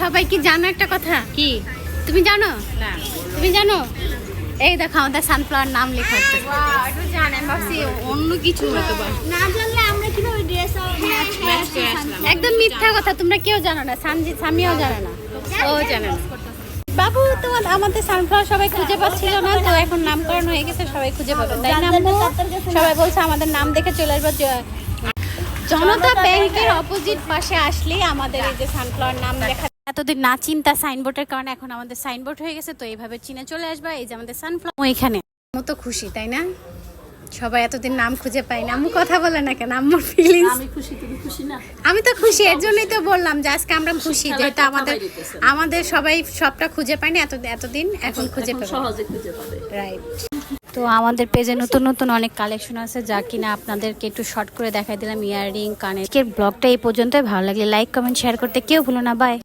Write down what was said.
সবাই কি জানো একটা কথা? কি? তুমি জানো? না। তুমি জানো? এই দেখো আমাদের সানফ্লাওয়ার নাম লেখা আছে। এটা জানেন, ভাবছি অন্য কিছু হয়তো বা। না জানলে আমরা কিভাবে ড্রেস ম্যাচ করে আসলাম। একদম মিথ্যা কথা, তোমরা কেউ জানো না, সামিও জানে না। ও জানেন। বাবু তোমার আমাদের সানফ্লাওয়ার সবাই খুঁজে পাচ্ছিল না, তো এখন নামকরণ হয়ে গেছে, সবাই খুঁজে পাবে, তাই না আম্মু? সবাই বলছে আমাদের নাম দেখে চলে আসবে। জনতা ব্যাংকের অপোজিট পাশে আসলেই আমাদের এই যে সানফ্লাওয়ার নাম লেখা। এতদিন না চিন্তা সাইনবোর্ডের কারণে এখন আমাদের সাইনবোর্ড হয়ে গেছে, তো এইভাবে চিনে চলে আসবা। এই যে আমাদের সানফ্লাওয়ার এখানে মতো খুশি, তাই না? সবাই এতদিন নাম খুঁজে পাই না। আম্মু কথা বলে না কেন? আম্মুর ফিলিংস। আমি খুশি, তুমি খুশি না? আমি তো খুশি, এর জন্যই তো বললাম যে আজকে আমরা খুশি, যেটা আমাদের সবাই সবটা খুঁজে পাইনি এতদিন, এখন খুঁজে পাবে, সহজে খুঁজে পাবে। রাইট। তো আমাদের পেজে নতুন নতুন অনেক কালেকশন আছে, যা কিনা আপনাদেরকে একটু শর্ট করে দেখাই দিলাম। ইয়াররিং, কানের। আজকের ব্লগটা এই পর্যন্তই। ভালো লাগলে লাইক কমেন্ট শেয়ার করতে কেউ ভুলো না। বাই।